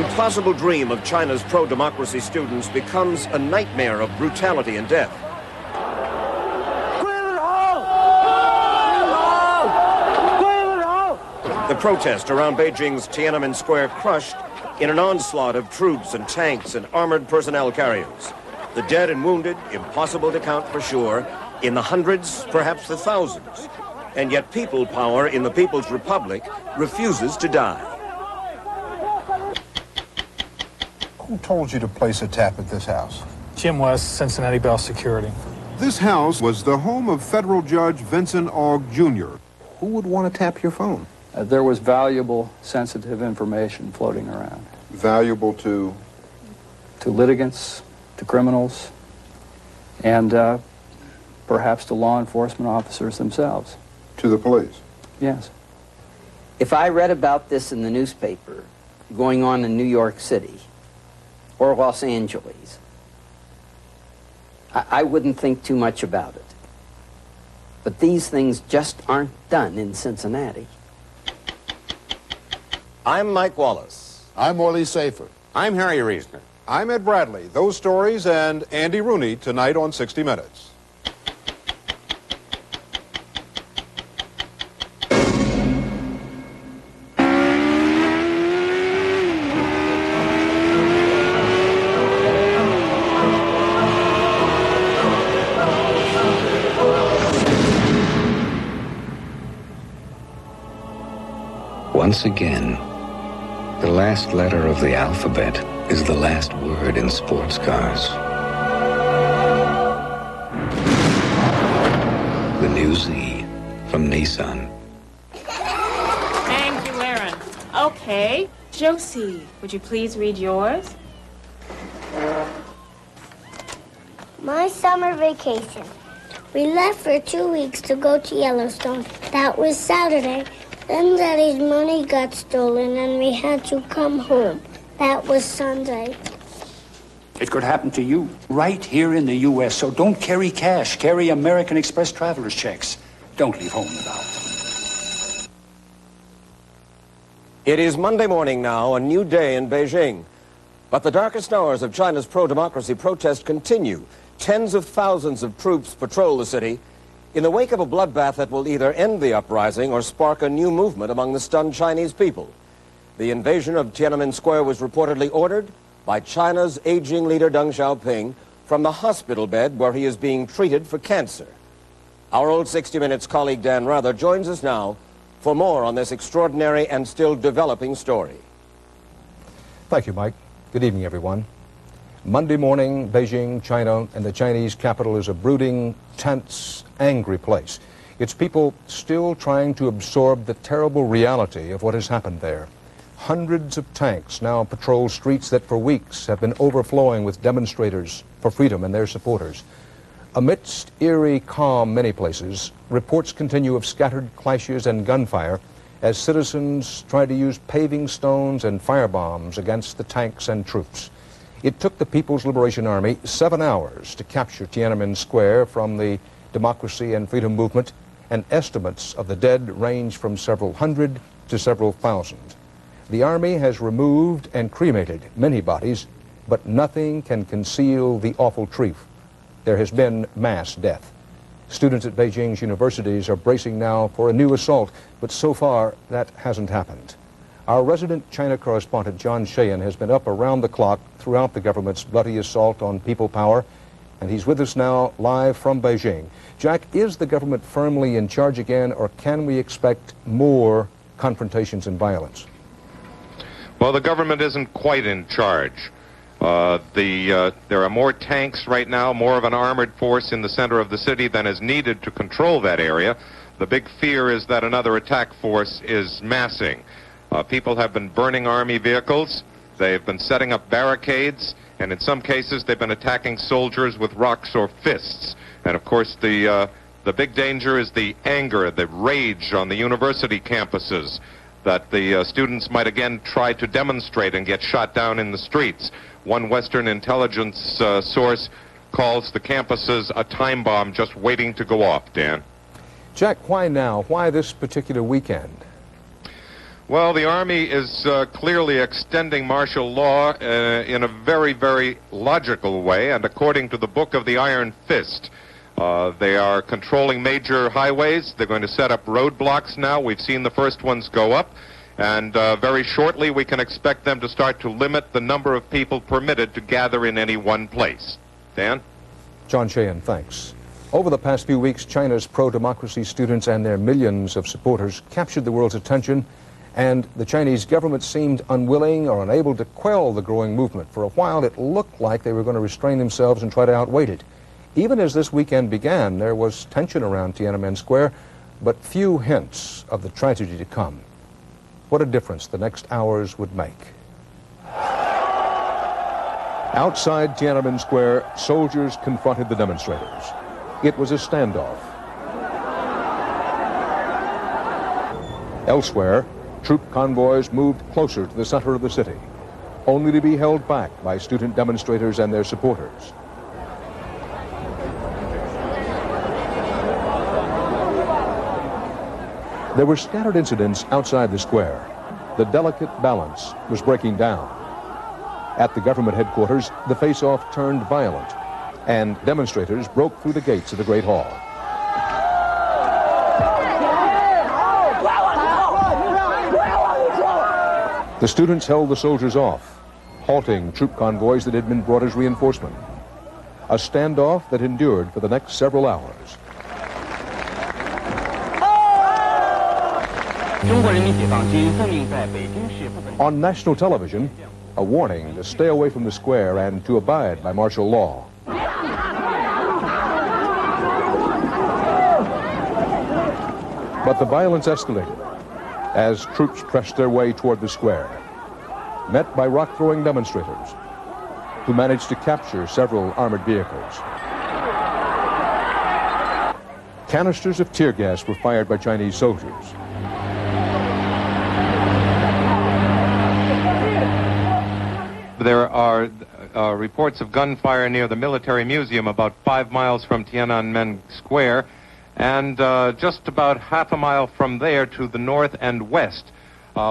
The impossible dream of China's pro-democracy students becomes a nightmare of brutality and death. The protest around Beijing's Tiananmen Square crushed in an onslaught of troops and tanks and armored personnel carriers. The dead and wounded, impossible to count for sure, in the hundreds, perhaps the thousands. And yet people power in the People's Republic refuses to die. Who told you to place a tap at this house? Jim West, Cincinnati Bell Security. This house was the home of federal judge Vincent Ogg Jr. Who would want to tap your phone? There was valuable, sensitive information floating around. Valuable to? To litigants, to criminals, and perhaps to law enforcement officers themselves. To the police? Yes. If I read about this in the newspaper, going on in New York City or Los Angeles, I wouldn't think too much about it. But these things just aren't done in Cincinnati. I'm Mike Wallace. I'm Morley Safer. I'm Harry Reasoner. I'm Ed Bradley. Those stories and Andy Rooney tonight on 60 Minutes. Once again, the last letter of the alphabet is the last word in sports cars. The new Z from Nissan. Thank you, Aaron. Okay, Josie, would you please read yours? My summer vacation. We left for 2 weeks to go to Yellowstone. That was Saturday. Then Daddy's money got stolen and we had to come home. That was Sunday. It could happen to you right here in the U.S., so don't carry cash. Carry American Express traveler's checks. Don't leave home without. It is Monday morning now, a new day in Beijing. But the darkest hours of China's pro-democracy protest continue. Tens of thousands of troops patrol the city in the wake of a bloodbath that will either end the uprising or spark a new movement among the stunned Chinese people. The invasion of Tiananmen Square was reportedly ordered by China's aging leader Deng Xiaoping from the hospital bed where he is being treated for cancer. Our old 60 Minutes colleague Dan Rather joins us now for more on this extraordinary and still developing story. Thank you, Mike. Good evening, everyone. Monday morning, Beijing, China, and the Chinese capital is a brooding, tense, angry place. Its people still trying to absorb the terrible reality of what has happened there. Hundreds of tanks now patrol streets that for weeks have been overflowing with demonstrators for freedom and their supporters. Amidst eerie calm many places, reports continue of scattered clashes and gunfire as citizens try to use paving stones and firebombs against the tanks and troops. It took the People's Liberation Army 7 hours to capture Tiananmen Square from the democracy and freedom movement, and estimates of the dead range from several hundred to several thousand. The army has removed and cremated many bodies, but nothing can conceal the awful truth. There has been mass death. Students at Beijing's universities are bracing now for a new assault, but so far that hasn't happened. Our resident China correspondent John Sheehan has been up around the clock throughout the government's bloody assault on people power, and he's with us now live from Beijing. Jack, is the government firmly in charge again, or can we expect more confrontations and violence? Well, the government isn't quite in charge. There are more tanks right now, more of an armored force in the center of the city than is needed to control that area. The big fear is that another attack force is massing. People have been burning army vehicles, they've been setting up barricades, and in some cases they've been attacking soldiers with rocks or fists. And of course the big danger is the anger, the rage on the university campuses, that the students might again try to demonstrate and get shot down in the streets. One Western intelligence source calls the campuses a time bomb just waiting to go off, Dan. Jack, why now? Why this particular weekend? Well, the Army is clearly extending martial law in a very, very logical way, and according to the Book of the Iron Fist, they are controlling major highways. They're going to set up roadblocks now. We've seen the first ones go up, and very shortly we can expect them to start to limit the number of people permitted to gather in any one place. Dan? John Sheehan, thanks. Over the past few weeks, China's pro-democracy students and their millions of supporters captured the world's attention, and the Chinese government seemed unwilling or unable to quell the growing movement. For a while, it looked like they were going to restrain themselves and try to outwait it. Even as this weekend began, there was tension around Tiananmen Square, but few hints of the tragedy to come. What a difference the next hours would make. Outside Tiananmen Square, soldiers confronted the demonstrators. It was a standoff. Elsewhere, troop convoys moved closer to the center of the city, only to be held back by student demonstrators and their supporters. There were scattered incidents outside the square. The delicate balance was breaking down. At the government headquarters, the face-off turned violent, and demonstrators broke through the gates of the Great Hall. The students held the soldiers off, halting troop convoys that had been brought as reinforcement. A standoff that endured for the next several hours. On national television, a warning to stay away from the square and to abide by martial law. But the violence escalated as troops pressed their way toward the square, met by rock-throwing demonstrators who managed to capture several armored vehicles. Canisters of tear gas were fired by Chinese soldiers. There are reports of gunfire near the military museum about 5 miles from Tiananmen Square, and just about half a mile from there to the north and west.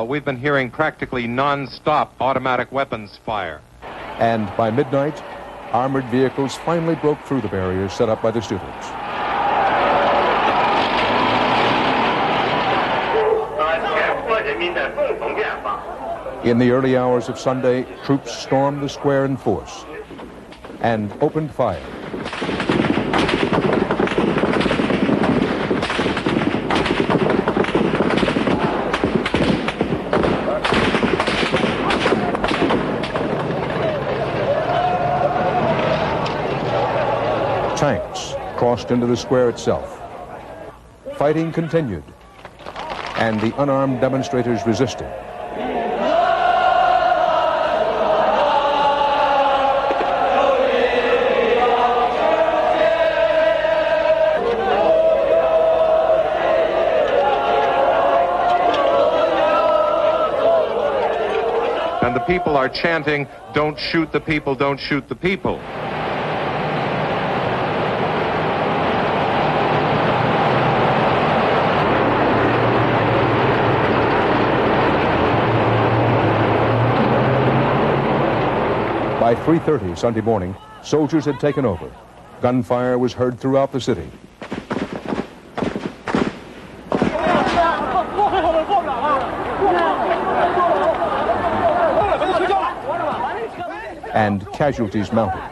We've been hearing practically non-stop automatic weapons fire. And by midnight, armored vehicles finally broke through the barriers set up by the students. In the early hours of Sunday, troops stormed the square in force and opened fire. Tanks crossed into the square itself. Fighting continued, and the unarmed demonstrators resisted. And the people are chanting, "Don't shoot the people, don't shoot the people." By 3:30 Sunday morning, soldiers had taken over. Gunfire was heard throughout the city. And casualties mounted.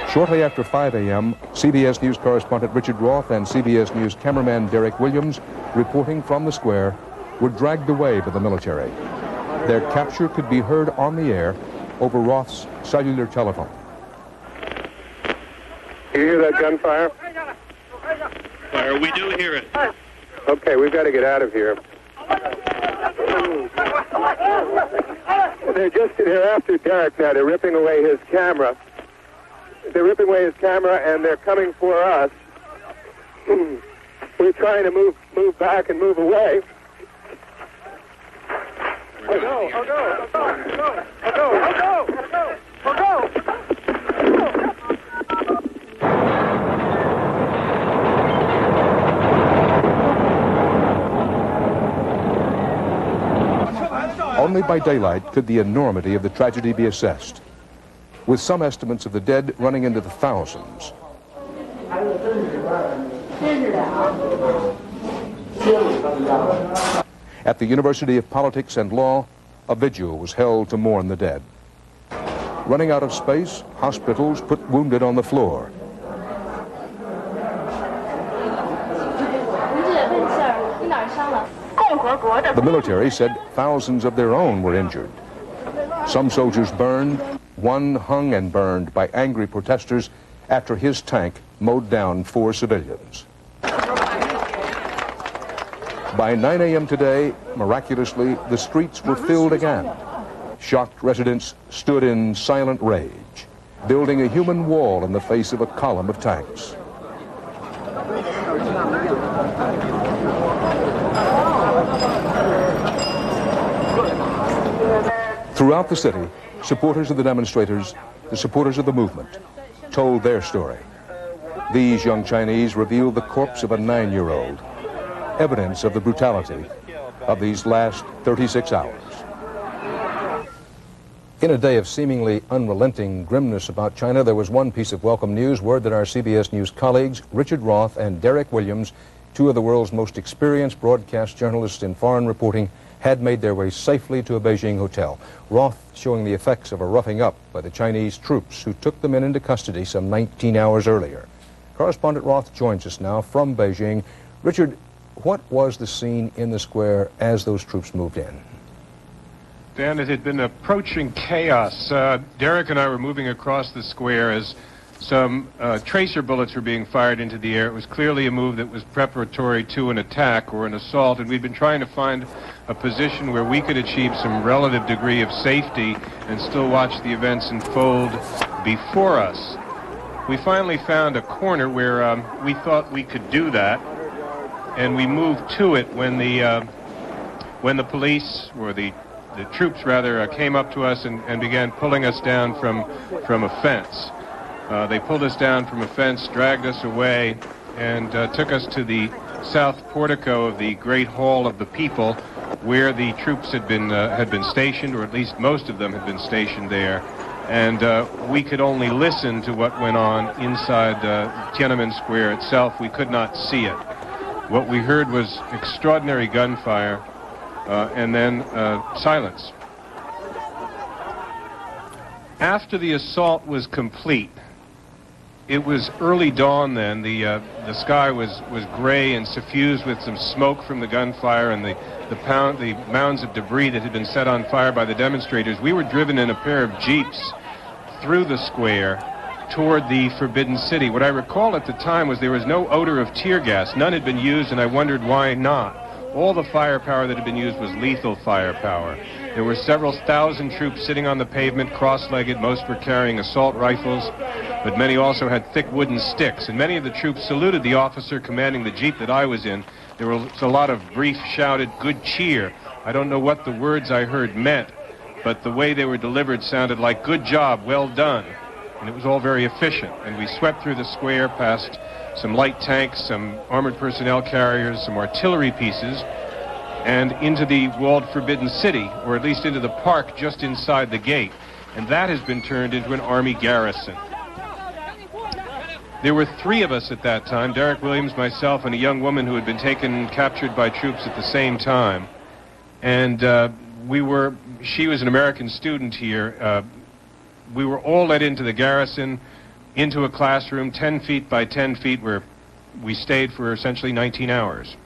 Shortly after 5 a.m., CBS News correspondent Richard Roth and CBS News cameraman Derek Williams, reporting from the square, were dragged away by the military. Their capture could be heard on the air over Roth's cellular telephone. You hear that gunfire? Fire, we do hear it. Okay, we've got to get out of here. They're after Derek now. They're ripping away his camera. They're ripping away his camera, and they're coming for us. We're trying to move back and move away. But they're coming for us. We're trying to move back and move away. But they're coming for us. We're trying to move back and move away. But they're coming for us. We're trying to move back and move away. But they're coming for us. We're trying to move back and move away. But they're coming for us. We're trying to move back and move away. Only by daylight could the enormity of the tragedy be assessed, with some estimates of the dead running into the thousands. At the University of Politics and Law, a vigil was held to mourn the dead. Running out of space, hospitals put wounded on the floor. The military said thousands of their own were injured. Some soldiers burned, one hung and burned by angry protesters after his tank mowed down 4 civilians. By 9 a.m. today, miraculously, the streets were filled again. Shocked residents stood in silent rage, building a human wall in the face of a column of tanks. Throughout the city, supporters of the demonstrators, the supporters of the movement, told their story. These young Chinese revealed the corpse of a 9-year-old, evidence of the brutality of these last 36 hours. In a day of seemingly unrelenting grimness about China, there was one piece of welcome news, word that our CBS News colleagues, Richard Roth and Derek Williams, 2 of the world's most experienced broadcast journalists in foreign reporting, had made their way safely to a Beijing hotel. Roth showing the effects of a roughing up by the Chinese troops who took the men into custody some 19 hours earlier. Correspondent Roth joins us now from Beijing. Richard, what was the scene in the square as those troops moved in? Dan, it had been approaching chaos. Derek and I were moving across the square as some tracer bullets were being fired into the air. It was clearly a move that was preparatory to an attack or an assault, and we'd been trying to find a position where we could achieve some relative degree of safety and still watch the events unfold before us. We finally found a corner where we thought we could do that, and we moved to it when the police, or the troops rather, came up to us and began pulling us down from a fence. They pulled us down from a fence, dragged us away, and took us to the south portico of the Great Hall of the People, where the troops had been stationed, or at least most of them had been stationed there. And we could only listen to what went on inside Tiananmen Square itself. We could not see it. What we heard was extraordinary gunfire, and then silence. After the assault was complete, it was early dawn then. The sky was gray and suffused with some smoke from the gunfire and the mounds of debris that had been set on fire by the demonstrators. We were driven in a pair of jeeps through the square toward the Forbidden City. What I recall at the time was there was no odor of tear gas. None had been used, and I wondered why not. All the firepower that had been used was lethal firepower. There were several thousand troops sitting on the pavement, cross-legged. Most were carrying assault rifles, but many also had thick wooden sticks. And many of the troops saluted the officer commanding the jeep that I was in. There was a lot of brief, shouted, "Good cheer." I don't know what the words I heard meant, but the way they were delivered sounded like, "Good job, well done." And it was all very efficient. And we swept through the square past some light tanks, some armored personnel carriers, some artillery pieces, and into the walled Forbidden City, or at least into the park just inside the gate. And that has been turned into an army garrison. There were 3 of us at that time, Derek Williams, myself, and a young woman who had been captured by troops at the same time. And she was an American student here. We were all let into the garrison, into a classroom 10 feet by 10 feet, where we stayed for essentially 19 hours.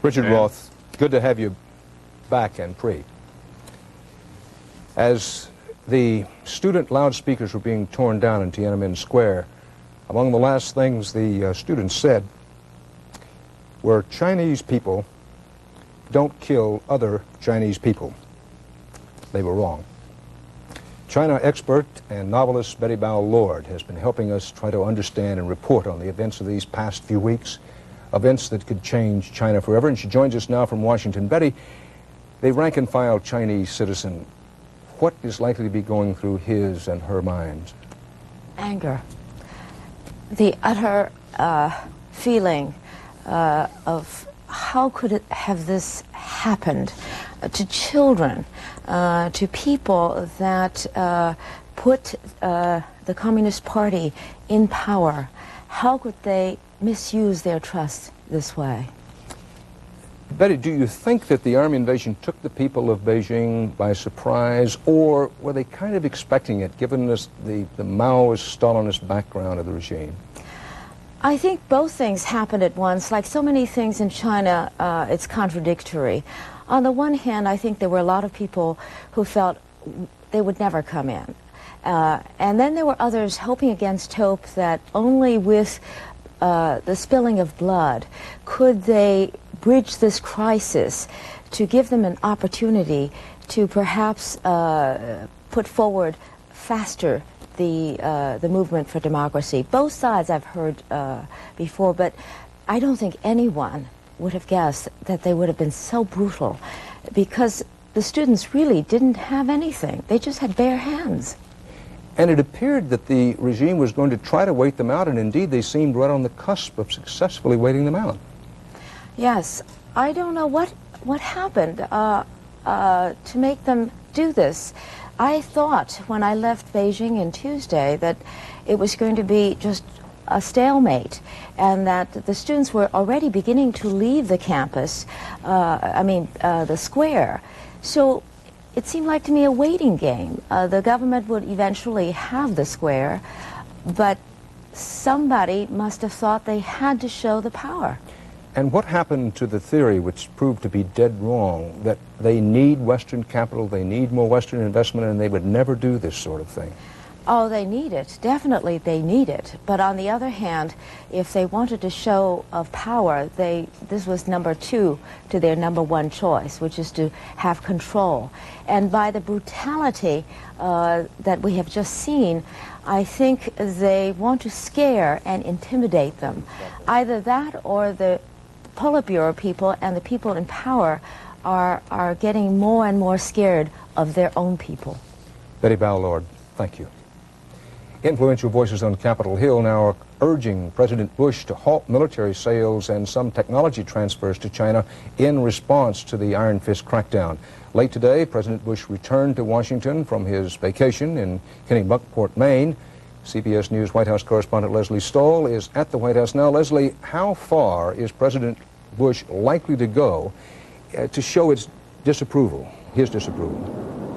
Richard Roth, good to have you back and free. As the student loudspeakers were being torn down in Tiananmen Square, among the last things the students said were, "Chinese people don't kill other Chinese people." They were wrong. China expert and novelist Betty Bao-Lord has been helping us try to understand and report on the events of these past few weeks, events that could change China forever, and she joins us now from Washington. Betty, The rank-and-file Chinese citizen, what is likely to be going through his and her minds? Anger. The utter feeling of how could it have this happened to children, to people that put the Communist Party in power. How could they misuse their trust this way? Betty, do you think that the army invasion took the people of Beijing by surprise, or were they kind of expecting it, given the Maoist, Stalinist background of the regime? I think both things happened at once. Like so many things in China, it's contradictory. On the one hand, I think there were a lot of people who felt they would never come in. And then there were others hoping against hope that only with the spilling of blood could they bridge this crisis to give them an opportunity to perhaps put forward faster the movement for democracy. Both sides I've heard before, but I don't think anyone would have guessed that they would have been so brutal, because the students really didn't have anything. They just had bare hands. And it appeared that the regime was going to try to wait them out, and indeed they seemed right on the cusp of successfully waiting them out. Yes, I don't know what happened to make them do this. I thought when I left Beijing on Tuesday that it was going to be just a stalemate, and that the students were already beginning to leave the campus, the square. So it seemed like to me a waiting game. The government would eventually have the square, but somebody must have thought they had to show the power. And what happened to the theory, which proved to be dead wrong, that they need Western capital, they need more Western investment, and they would never do this sort of thing? Oh, they need it. Definitely they need it. But on the other hand, if they wanted to show of power, this was number two to their number one choice, which is to have control. And by the brutality that we have just seen, I think they want to scare and intimidate them. Either that or the Politburo people and the people in power are getting more and more scared of their own people. Betty Bowlord, thank you. Influential voices on Capitol Hill now are urging President Bush to halt military sales and some technology transfers to China in response to the Iron Fist crackdown. Late today, President Bush returned to Washington from his vacation in Kennebunkport, Maine. CBS News White House correspondent Leslie Stahl is at the White House now. Leslie, how far is President Bush likely to go to show his disapproval?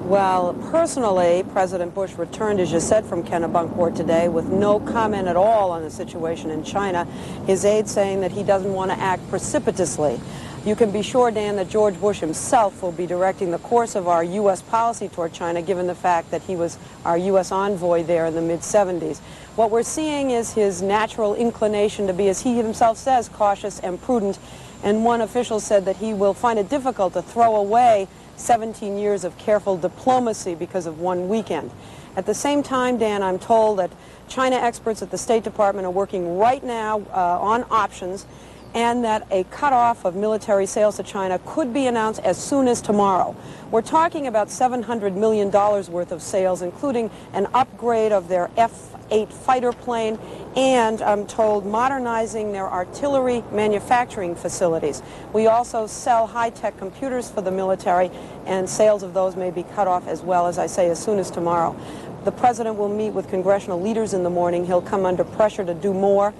Well, personally, President Bush returned, as you said, from Kennebunkport today with no comment at all on the situation in China. His aide saying that he doesn't want to act precipitously. You can be sure, Dan, that George Bush himself will be directing the course of our U.S. policy toward China, given the fact that he was our U.S. envoy there in the mid-'70s. What we're seeing is his natural inclination to be, as he himself says, cautious and prudent. And one official said that he will find it difficult to throw away 17 years of careful diplomacy because of one weekend. At the same time, Dan, I'm told that China experts at the State Department are working right now on options, and that a cutoff of military sales to China could be announced as soon as tomorrow. We're talking about $700 million worth of sales, including an upgrade of their F-8 fighter plane, and I'm told modernizing their artillery manufacturing facilities. We also sell high-tech computers for the military, and sales of those may be cut off as well, as I say, as soon as tomorrow. The president will meet with congressional leaders in the morning. He'll come under pressure to do more.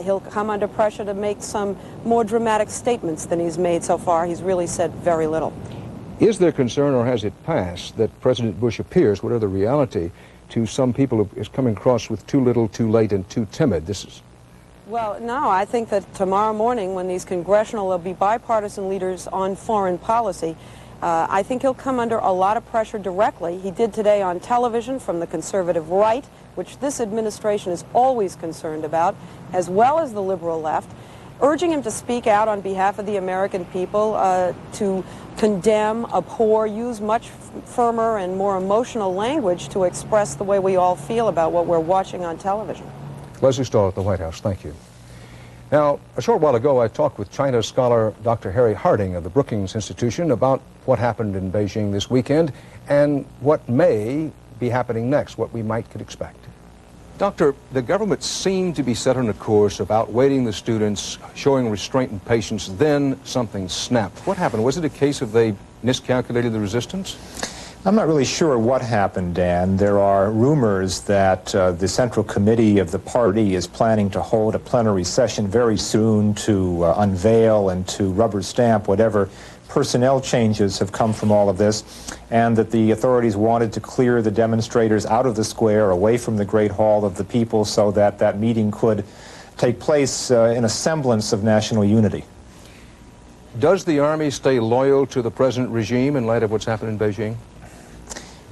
He'll come under pressure to make some more dramatic statements than he's made so far. He's really said very little. Is there concern, or has it passed, that President Bush appears, whatever the reality, to some people is coming across with too little, too late, and too timid? Well, no, I think that tomorrow morning, when these congressional, there'll be bipartisan leaders on foreign policy, I think he'll come under a lot of pressure directly. He did today on television from the conservative right, which this administration is always concerned about, as well as the liberal left, urging him to speak out on behalf of the American people, to condemn, abhor, use much firmer and more emotional language to express the way we all feel about what we're watching on television. Leslie Stahl at the White House, thank you. Now, a short while ago, I talked with China scholar Dr. Harry Harding of the Brookings Institution about what happened in Beijing this weekend and what may be happening next, what we might could expect. Doctor, the government seemed to be set on a course of outweighting the students, showing restraint and patience, then something snapped. What happened? Was it a case of they miscalculated the resistance? I'm not really sure what happened, Dan. There are rumors that the Central Committee of the party is planning to hold a plenary session very soon to unveil and to rubber stamp whatever personnel changes have come from all of this, and that the authorities wanted to clear the demonstrators out of the square, away from the Great Hall of the People, so that that meeting could take place in a semblance of national unity. Does the Army stay loyal to the present regime in light of what's happened in Beijing?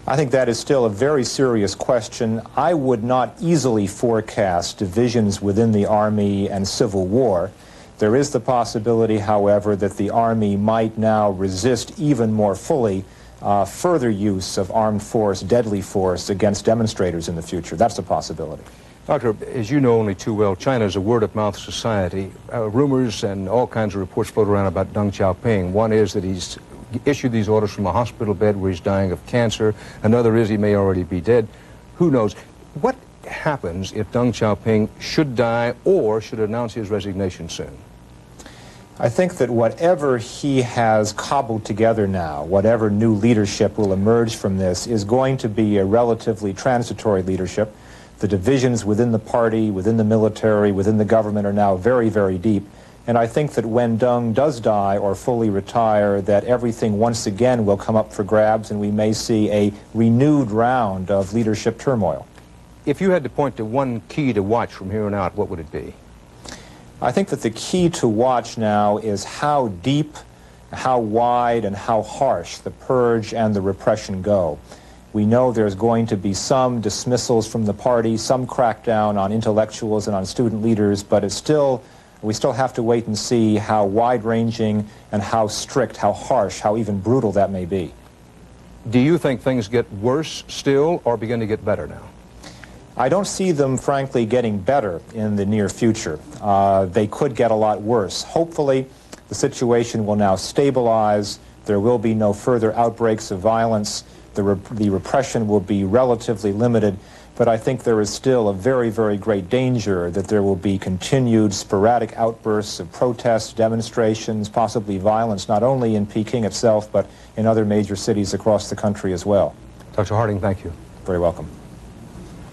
I think that is still a very serious question. I would not easily forecast divisions within the Army and civil war. There is the possibility, however, that the Army might now resist even more fully further use of armed force, deadly force, against demonstrators in the future. That's a possibility. Doctor, as you know only too well, China is a word-of-mouth society. Rumors and all kinds of reports float around about Deng Xiaoping. One is that he's issued these orders from a hospital bed where he's dying of cancer. Another is he may already be dead. Who knows? What happens if Deng Xiaoping should die or should announce his resignation soon? I think that whatever he has cobbled together now, whatever new leadership will emerge from this, is going to be a relatively transitory leadership. The divisions within the party, within the military, within the government are now very, very deep. And I think that when Deng does die or fully retire, that everything once again will come up for grabs and we may see a renewed round of leadership turmoil. If you had to point to one key to watch from here on out, what would it be? I think that the key to watch now is how deep, how wide, and how harsh the purge and the repression go. We know there's going to be some dismissals from the party, some crackdown on intellectuals and on student leaders, but we still have to wait and see how wide-ranging and how strict, how harsh, how even brutal that may be. Do you think things get worse still or begin to get better now? I don't see them, frankly, getting better in the near future. They could get a lot worse. Hopefully, the situation will now stabilize. There will be no further outbreaks of violence. The repression will be relatively limited. But I think there is still a very, very great danger that there will be continued sporadic outbursts of protests, demonstrations, possibly violence, not only in Peking itself, but in other major cities across the country as well. Dr. Harding, thank you. Very welcome.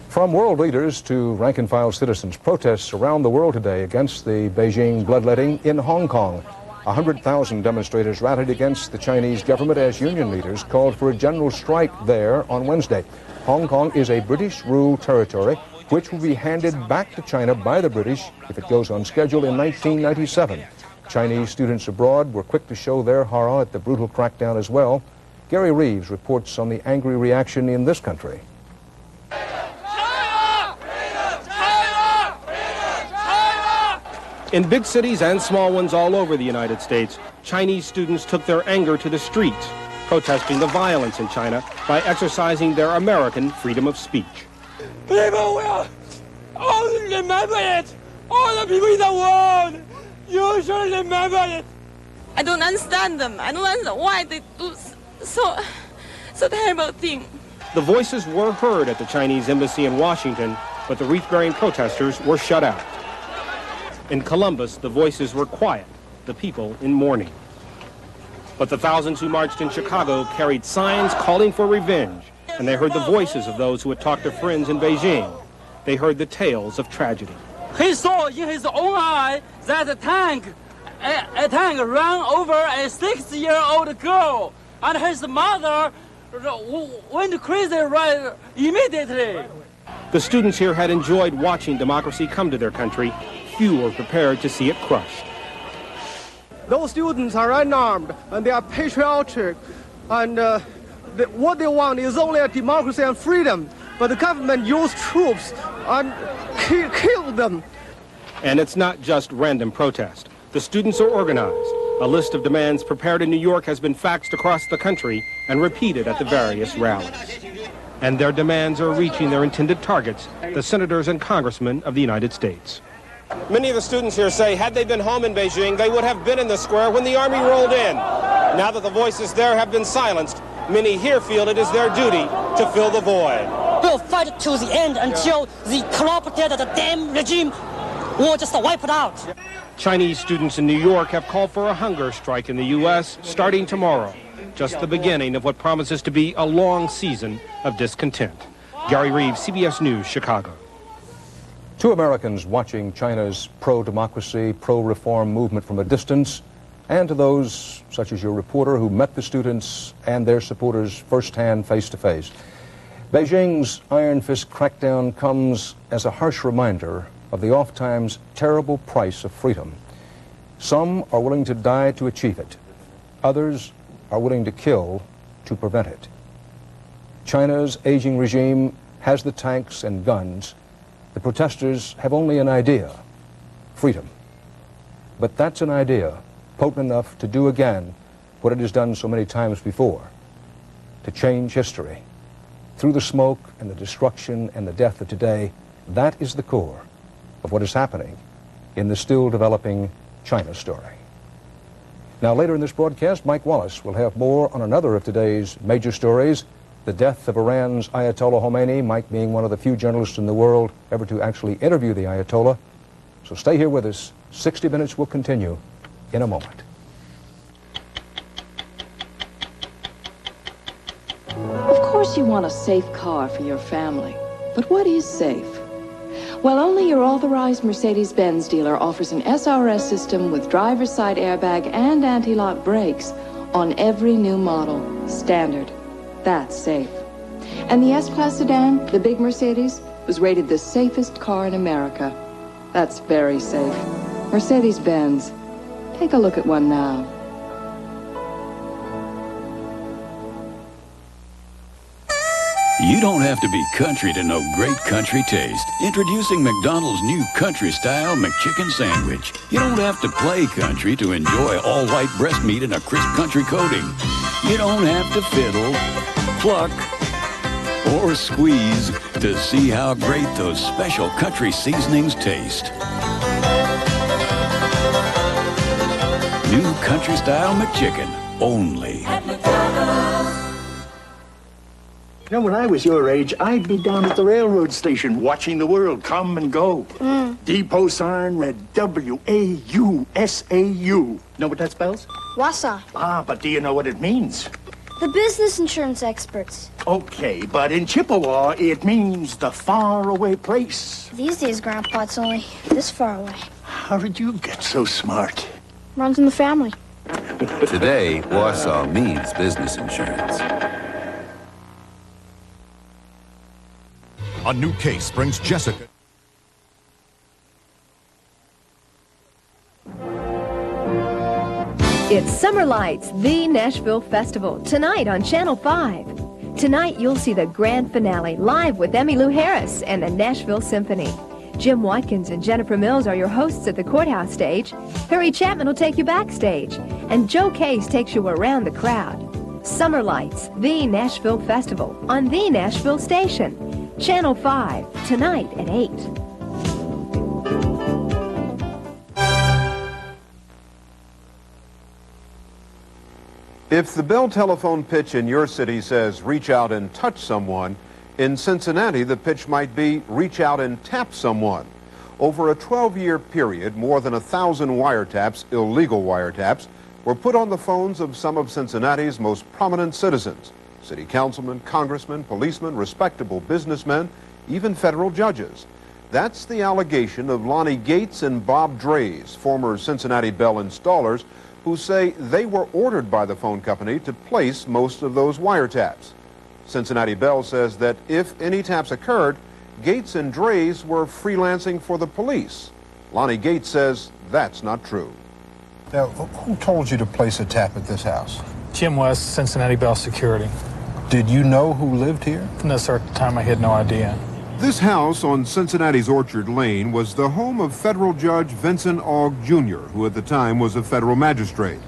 From world leaders to rank-and-file citizens, protests around the world today against the Beijing bloodletting in Hong Kong. 100,000 demonstrators rallied against the Chinese government as union leaders called for a general strike there on Wednesday. Hong Kong is a British-ruled territory which will be handed back to China by the British if it goes on schedule in 1997. Chinese students abroad were quick to show their horror at the brutal crackdown as well. Gary Reeves reports on the angry reaction in this country. In big cities and small ones all over the United States, Chinese students took their anger to the streets, protesting the violence in China by exercising their American freedom of speech. People will always remember it. All the people in the world, you should remember it. I don't understand them. I don't understand why they do so terrible thing. The voices were heard at the Chinese embassy in Washington, but the wreath-bearing protesters were shut out. In Columbus, the voices were quiet, the people in mourning. But the thousands who marched in Chicago carried signs calling for revenge, and they heard the voices of those who had talked to friends in Beijing. They heard the tales of tragedy. He saw in his own eye that a tank ran over a 6-year-old girl, and his mother went crazy right immediately. The students here had enjoyed watching democracy come to their country. Few were prepared to see it crushed. Those students are unarmed and they are patriotic, and what they want is only a democracy and freedom. But the government used troops and killed them. And it's not just random protest. The students are organized. A list of demands prepared in New York has been faxed across the country and repeated at the various rallies. And their demands are reaching their intended targets, the senators and congressmen of the United States. Many of the students here say had they been home in Beijing, they would have been in the square when the army rolled in. Now that the voices there have been silenced, many here feel it is their duty to fill the void. We'll fight to the end until the corrupted, the damn regime will just wipe it out. Chinese students in New York have called for a hunger strike in the U.S. starting tomorrow, just the beginning of what promises to be a long season of discontent. Gary Reeves, CBS News, Chicago. To Americans watching China's pro-democracy, pro-reform movement from a distance, and to those, such as your reporter, who met the students and their supporters firsthand, face-to-face, Beijing's iron fist crackdown comes as a harsh reminder of the oft-times terrible price of freedom. Some are willing to die to achieve it. Others are willing to kill to prevent it. China's aging regime has the tanks and guns. The protesters have only an idea: freedom. But that's an idea potent enough to do again what it has done so many times before, to change history. Through the smoke and the destruction and the death of today, that is the core of what is happening in the still developing China story. Now, later in this broadcast, Mike Wallace will have more on another of today's major stories, the death of Iran's Ayatollah Khomeini, Mike being one of the few journalists in the world ever to actually interview the Ayatollah. So stay here with us. 60 Minutes will continue in a moment. Of course you want a safe car for your family, but what is safe? Well, only your authorized Mercedes-Benz dealer offers an SRS system with driver's side airbag and anti-lock brakes on every new model, standard. That's safe. And the S-Class sedan, the big Mercedes, was rated the safest car in America. That's very safe. Mercedes-Benz. Take a look at one now. You don't have to be country to know great country taste. Introducing McDonald's new country-style McChicken sandwich. You don't have to play country to enjoy all-white breast meat in a crisp country coating. You don't have to fiddle, pluck, or squeeze to see how great those special country seasonings taste. New country-style McChicken, only at McDonald's. You know, when I was your age, I'd be down at the railroad station watching the world come and go. Depot sign read W-A-U-S-A-U. Know what that spells? Wausau. Ah, but do you know what it means? The business insurance experts. Okay, but in Chippewa, it means the faraway place. These days, Grandpa, it's only this far away. How did you get so smart? Runs in the family. Today, Wausau means business insurance. A new case brings Jessica. It's Summer Lights, the Nashville Festival, tonight on Channel 5. Tonight, you'll see the grand finale live with Emmylou Harris and the Nashville Symphony. Jim Watkins and Jennifer Mills are your hosts at the courthouse stage. Harry Chapman will take you backstage. And Joe Case takes you around the crowd. Summer Lights, the Nashville Festival, on the Nashville Station. Channel 5, tonight at 8. If the Bell telephone pitch in your city says reach out and touch someone, in Cincinnati the pitch might be reach out and tap someone. Over a 12-year period, more than 1,000 wiretaps, illegal wiretaps, were put on the phones of some of Cincinnati's most prominent citizens. City councilmen, congressmen, policemen, respectable businessmen, even federal judges. That's the allegation of Lonnie Gates and Bob Drays, former Cincinnati Bell installers, who say they were ordered by the phone company to place most of those wiretaps. Cincinnati Bell says that if any taps occurred, Gates and Drays were freelancing for the police. Lonnie Gates says that's not true. Now, who told you to place a tap at this house? Jim West, Cincinnati Bell Security. Did you know who lived here? No, sir. At the time, I had no idea. This house on Cincinnati's Orchard Lane was the home of federal judge Vincent Ogg Jr., who at the time was a federal magistrate.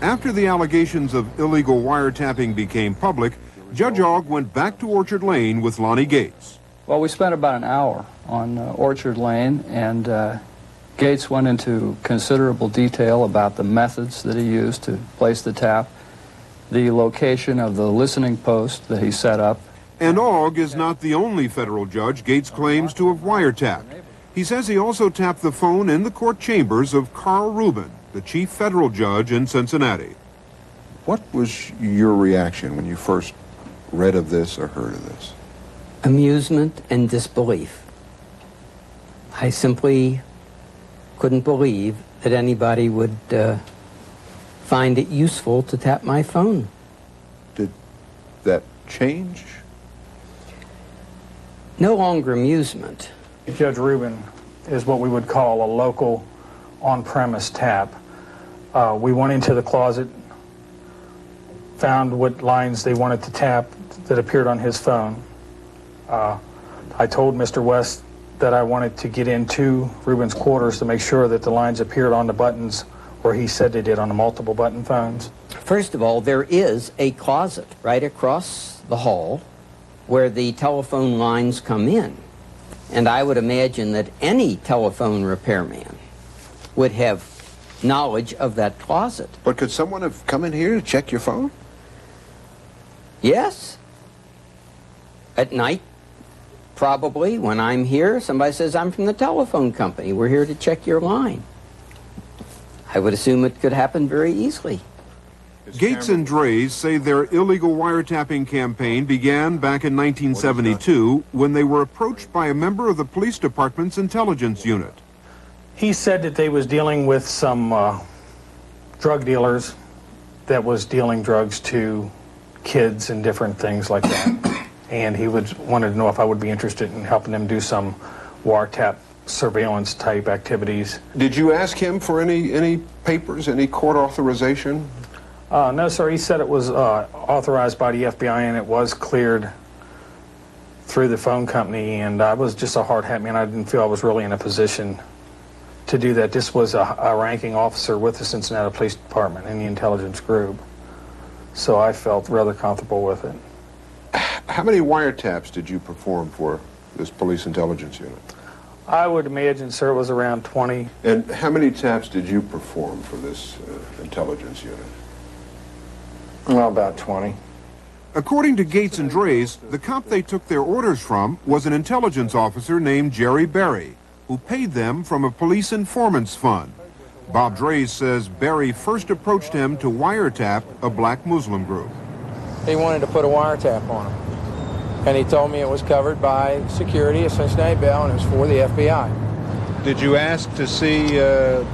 After the allegations of illegal wiretapping became public, Judge Ogg went back to Orchard Lane with Lonnie Gates. Well, we spent about an hour on Orchard Lane, and Gates went into considerable detail about the methods that he used to place the tap, the location of the listening post that he set up. And Ogg is not the only federal judge Gates claims to have wiretapped. He says he also tapped the phone in the court chambers of Carl Rubin, the chief federal judge in Cincinnati. What was your reaction when you first read of this or heard of this? Amusement and disbelief. I simply couldn't believe that anybody would find it useful to tap my phone. Did that change? No longer amusement. Judge Rubin is what we would call a local on-premise tap. We went into the closet, found what lines they wanted to tap that appeared on his phone. I told Mr. West that I wanted to get into Rubin's quarters to make sure that the lines appeared on the buttons where he said they did on the multiple button phones. First of all, there is a closet right across the hall where the telephone lines come in. And I would imagine that any telephone repairman would have knowledge of that closet. But could someone have come in here to check your phone? Yes. At night, probably, when I'm here, somebody says, I'm from the telephone company. We're here to check your line. I would assume it could happen very easily. Gates and Drays say their illegal wiretapping campaign began back in 1972 when they were approached by a member of the police department's intelligence unit. He said that they was dealing with some drug dealers that was dealing drugs to kids and different things like that. And he wanted to know if I would be interested in helping them do some wiretap surveillance type activities. Did you ask him for any papers, any court authorization? No, sir. He said it was authorized by the FBI and it was cleared through the phone company. And I was just a hard hat man. I didn't feel I was really in a position to do that. This was a ranking officer with the Cincinnati Police Department in the intelligence group. So I felt rather comfortable with it. How many wiretaps did you perform for this police intelligence unit? I would imagine, sir, it was around 20. And how many taps did you perform for this intelligence unit? Well, about 20. According to Gates and Drays, the cop they took their orders from was an intelligence officer named Jerry Berry, who paid them from a police informant's fund. Bob Drays says Berry first approached him to wiretap a black Muslim group. He wanted to put a wiretap on him. And he told me it was covered by security at Cincinnati Bell and it was for the FBI. Did you ask to see a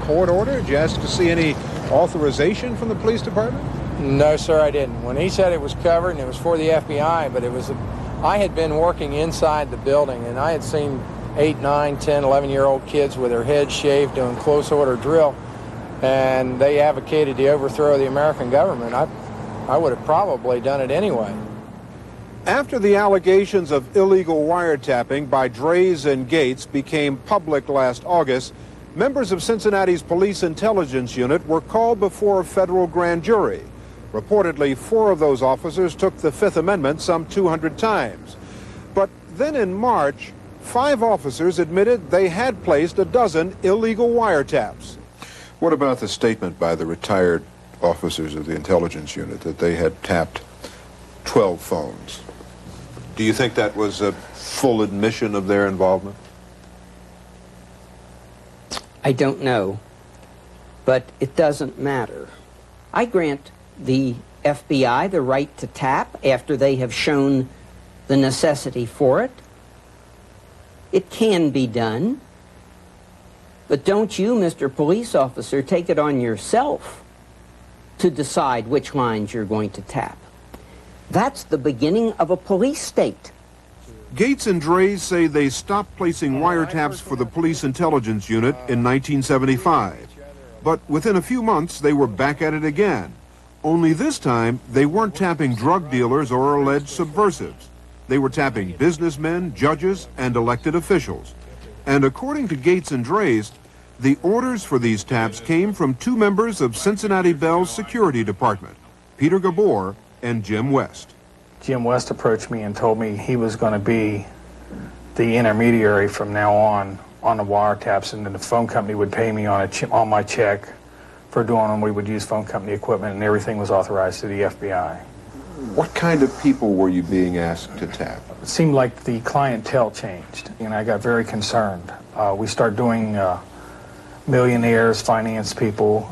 court order? Did you ask to see any authorization from the police department? No, sir, I didn't. When he said it was covered and it was for the FBI, but it was, I had been working inside the building and I had seen 8, 9, 10, 11-year-old kids with their heads shaved doing close order drill, and they advocated the overthrow of the American government. I would have probably done it anyway. After the allegations of illegal wiretapping by Drays and Gates became public last August, members of Cincinnati's police intelligence unit were called before a federal grand jury. Reportedly, 4 of those officers took the Fifth Amendment some 200 times. But then in March, 5 officers admitted they had placed a dozen illegal wiretaps. What about the statement by the retired officers of the intelligence unit that they had tapped 12 phones? Do you think that was a full admission of their involvement? I don't know, but it doesn't matter. I grant the FBI the right to tap after they have shown the necessity for it. It can be done. But don't you, Mr. Police Officer, take it on yourself to decide which lines you're going to tap. That's the beginning of a police state. Gates and Drays say they stopped placing wiretaps for the police intelligence unit in 1975. But within a few months, they were back at it again. Only this time, they weren't tapping drug dealers or alleged subversives. They were tapping businessmen, judges, and elected officials. And according to Gates and Drays, the orders for these taps came from 2 members of Cincinnati Bell's security department, Peter Gabor and Jim West. Jim West approached me and told me he was going to be the intermediary from now on on the wiretaps, and then the phone company would pay me on my check for doing them. We would use phone company equipment, and everything was authorized to the FBI. What kind of people were you being asked to tap? It seemed like the clientele changed, and I got very concerned. We started doing millionaires, finance people,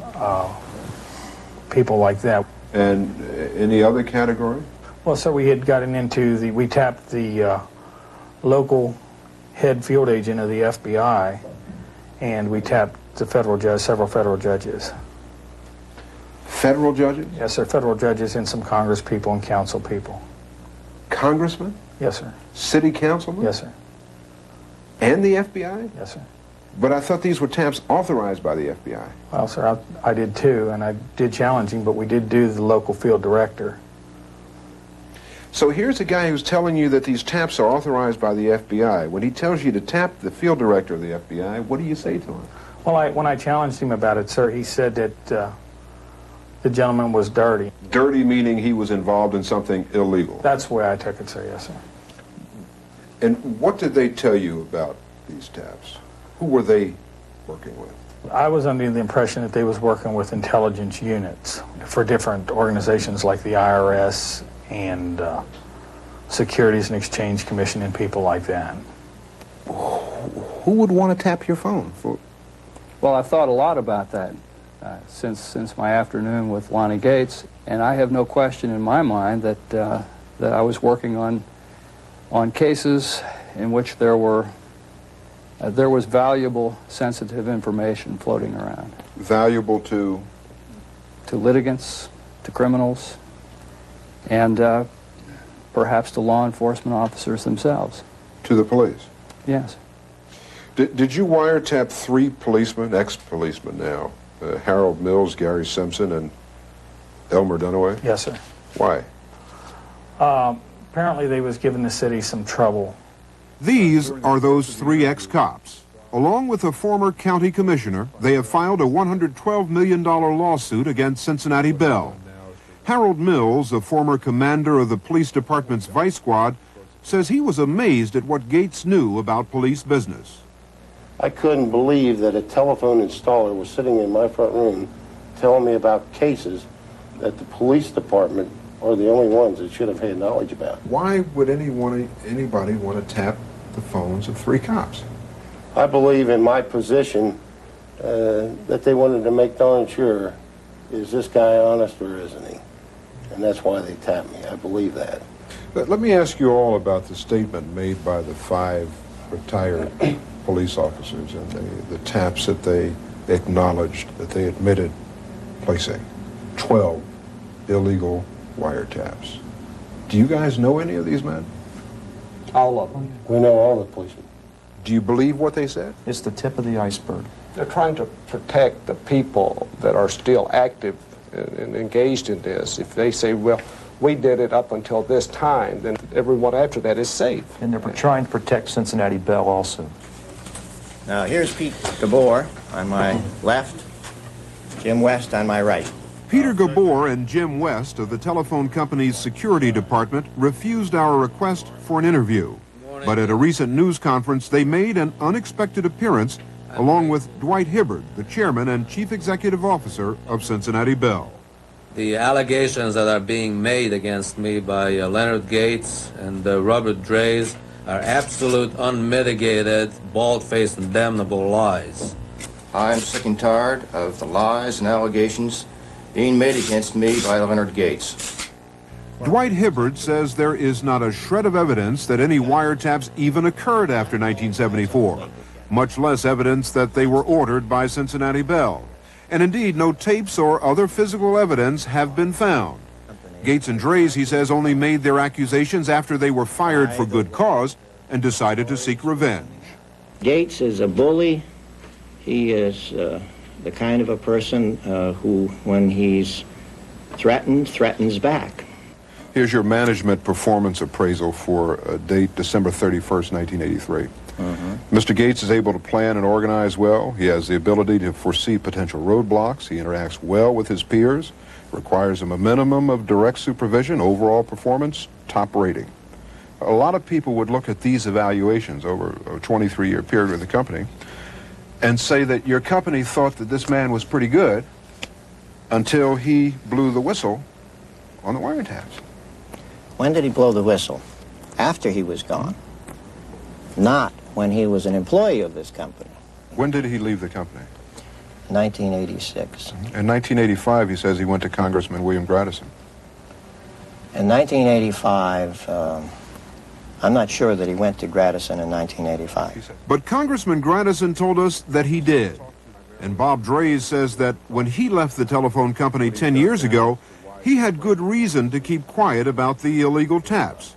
people like that. And any other category? Well, so we had gotten into we tapped the local head field agent of the FBI, and we tapped the federal judge, several federal judges. Federal judges? Yes, sir, federal judges and some Congress people and council people. Congressmen? Yes, sir. City councilmen? Yes, sir. And the FBI? Yes, sir. But I thought these were taps authorized by the FBI. Well, sir, I did too, and I did challenging, but we did do the local field director. So here's a guy who's telling you that these taps are authorized by the FBI. When he tells you to tap the field director of the FBI, what do you say to him? Well, when I challenged him about it, sir, he said that the gentleman was dirty. Dirty meaning he was involved in something illegal? That's the way I took it, sir, yes, sir. And what did they tell you about these taps? Who were they working with? I was under the impression that they was working with intelligence units for different organizations like the IRS and Securities and Exchange Commission and people like that. Who would want to tap your phone? Well, I've thought a lot about that since my afternoon with Lonnie Gates, and I have no question in my mind that that I was working on cases in which there was valuable, sensitive information floating around. Valuable to? To litigants, to criminals, and perhaps to law enforcement officers themselves. To the police? Yes. Did you wiretap 3 policemen, ex-policemen now, Harold Mills, Gary Simpson, and Elmer Dunaway? Yes, sir. Why? Apparently they was giving the city some trouble. These are those 3 ex-cops. Along with a former county commissioner, they have filed a $112 million lawsuit against Cincinnati Bell. Harold Mills, a former commander of the police department's vice squad, says he was amazed at what Gates knew about police business. I couldn't believe that a telephone installer was sitting in my front room telling me about cases that the police department are the only ones that should have had knowledge about. Why would anybody want to tap the phones of 3 cops? I believe in my position that they wanted to make darn sure, is this guy honest or isn't he? And that's why they tapped me. I believe that. Let me ask you all about the statement made by the 5 retired police officers and the taps that they acknowledged, that they admitted placing. 12 illegal wiretaps. Do you guys know any of these men? All of them. We know all the policemen. Do you believe what they said? It's the tip of the iceberg. They're trying to protect the people that are still active and engaged in this. If they say, well, we did it up until this time, then everyone after that is safe. And they're trying to protect Cincinnati Bell also. Now, here's Pete Gabor on my left, Jim West on my right. Peter Gabor and Jim West of the telephone company's security department refused our request for an interview. But at a recent news conference, they made an unexpected appearance along with Dwight Hibbard, the chairman and chief executive officer of Cincinnati Bell. The allegations that are being made against me by Leonard Gates and Robert Drays are absolute, unmitigated, bald-faced, and damnable lies. I'm sick and tired of the lies and allegations being made against me by Leonard Gates. Dwight Hibbard says there is not a shred of evidence that any wiretaps even occurred after 1974, much less evidence that they were ordered by Cincinnati Bell. And indeed, no tapes or other physical evidence have been found. Gates and Drays, he says, only made their accusations after they were fired for good cause and decided to seek revenge. Gates is a bully. He is the kind of a person who, when he's threatened, threatens back. Here's your management performance appraisal for date December 31st, 1983. Mr. Gates is able to plan and organize well. He has the ability to foresee potential roadblocks. He interacts well with his peers, requires him a minimum of direct supervision. Overall performance, top rating. A lot of people would look at these evaluations over a 23-year period with the company and say that your company thought that this man was pretty good until he blew the whistle on the wiretaps. When did he blow the whistle? After he was gone. Not when he was an employee of this company. When did he leave the company? 1986. In 1985, he says he went to Congressman William Gradison. In 1985, I'm not sure that he went to Gradison in 1985. But Congressman Gradison told us that he did. And Bob Drays says that when he left the telephone company 10 years ago, he had good reason to keep quiet about the illegal taps.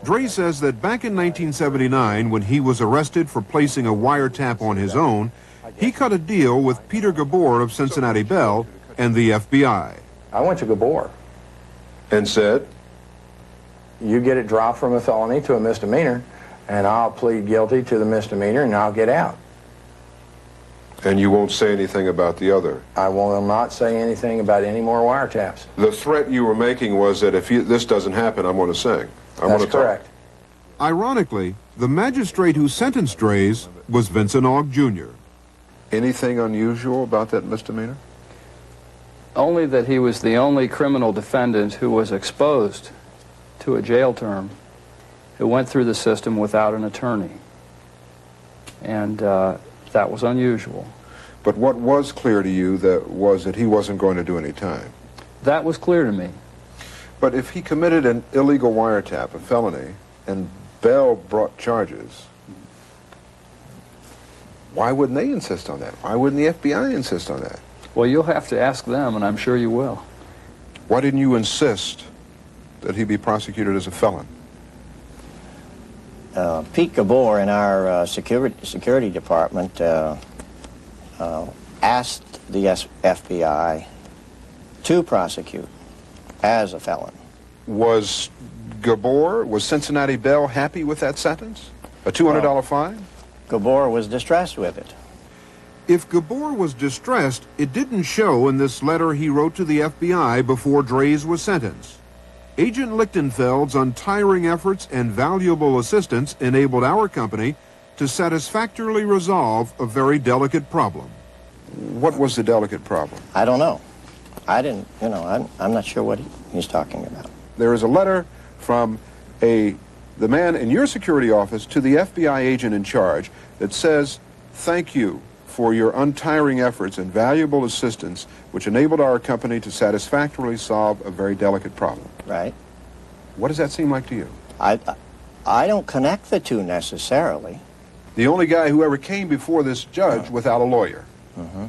Drays says that back in 1979, when he was arrested for placing a wiretap on his own, he cut a deal with Peter Gabor of Cincinnati Bell and the FBI. I went to Gabor. And said? You get it dropped from a felony to a misdemeanor, and I'll plead guilty to the misdemeanor, and I'll get out. And you won't say anything about the other? I will not say anything about any more wiretaps. The threat you were making was that if this doesn't happen, I'm going to sing. That's correct. Ironically, the magistrate who sentenced Drays was Vincent Ogg Jr. Anything unusual about that misdemeanor? Only that he was the only criminal defendant who was exposed to a jail term who went through the system without an attorney. And that was unusual. But what was clear to you was that he wasn't going to do any time? That was clear to me. But if he committed an illegal wiretap, a felony, and Bell brought charges, why wouldn't they insist on that? Why wouldn't the FBI insist on that? Well, you'll have to ask them, and I'm sure you will. Why didn't you insist that he be prosecuted as a felon? Pete Gabor in our security department asked the FBI to prosecute as a felon. Was Cincinnati Bell happy with that sentence? A $200 fine? Gabor was distressed with it. If Gabor was distressed, it didn't show in this letter he wrote to the FBI before Drays was sentenced. Agent Lichtenfeld's untiring efforts and valuable assistance enabled our company to satisfactorily resolve a very delicate problem. What was the delicate problem? I don't know. I didn't, I'm not sure what he's talking about. There is a letter from the man in your security office to the FBI agent in charge that says, "Thank you for your untiring efforts and valuable assistance, which enabled our company to satisfactorily solve a very delicate problem." Right. What does that seem like to you? I don't connect the two necessarily. The only guy who ever came before this judge without a lawyer. Mm-hmm.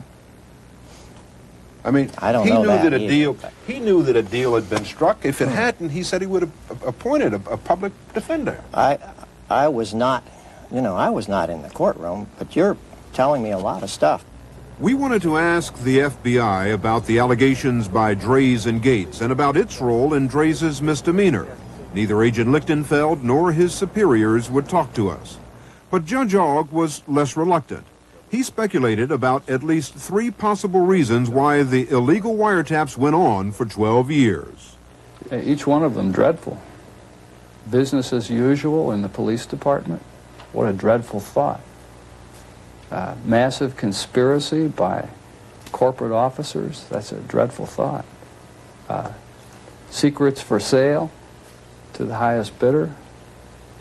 I mean, I don't know that either. He knew that a deal had been struck. If it hadn't, he said he would have appointed a public defender. I was not, I was not in the courtroom, but you're telling me a lot of stuff. We wanted to ask the FBI about the allegations by Drays and Gates and about its role in Drays' misdemeanor. Neither Agent Lichtenfeld nor his superiors would talk to us. But Judge Ogg was less reluctant. He speculated about at least 3 possible reasons why the illegal wiretaps went on for 12 years. Each one of them dreadful. Business as usual in the police department. What a dreadful thought. Massive conspiracy by corporate officers. That's a dreadful thought. Secrets for sale to the highest bidder.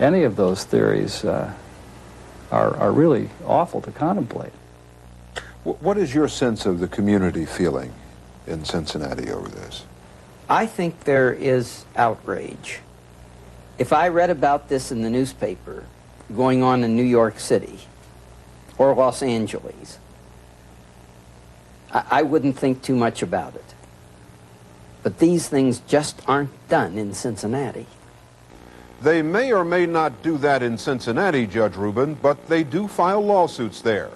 Any of those theories are really awful to contemplate. What is your sense of the community feeling in Cincinnati over this? I think there is outrage. If I read about this in the newspaper going on in New York City or Los Angeles, I wouldn't think too much about it. But these things just aren't done in Cincinnati. They may or may not do that in Cincinnati, Judge Rubin, but they do file lawsuits there.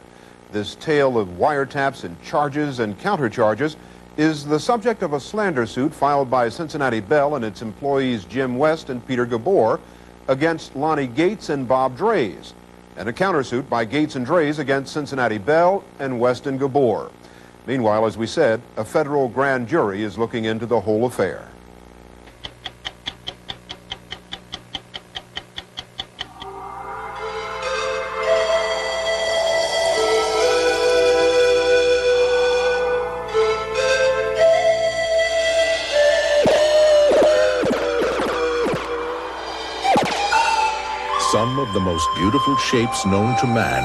This tale of wiretaps and charges and countercharges is the subject of a slander suit filed by Cincinnati Bell and its employees Jim West and Peter Gabor against Lonnie Gates and Bob Drays, and a countersuit by Gates and Drays against Cincinnati Bell and West and Gabor. Meanwhile, as we said, a federal grand jury is looking into the whole affair. some of the most beautiful shapes known to man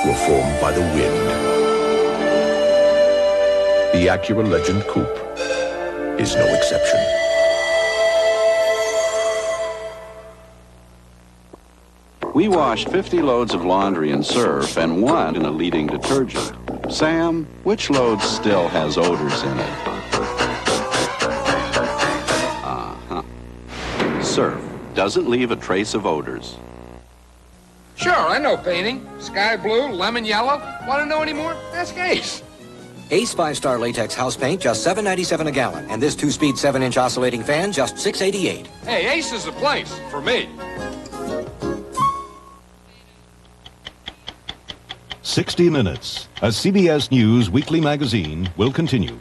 were formed by the wind. The Acura Legend Coupe is no exception. We washed 50 loads of laundry in surf and 1 in a leading detergent. Sam, which load still has odors in it? Surf doesn't leave a trace of odors. Sure, I know painting. Sky blue, lemon yellow. Want to know any more? Ask Ace. Ace 5-star latex house paint, just $7.97 a gallon. And this 2-speed 7-inch oscillating fan, just $6.88. Hey, Ace is the place for me. 60 Minutes, a CBS News weekly magazine, will continue.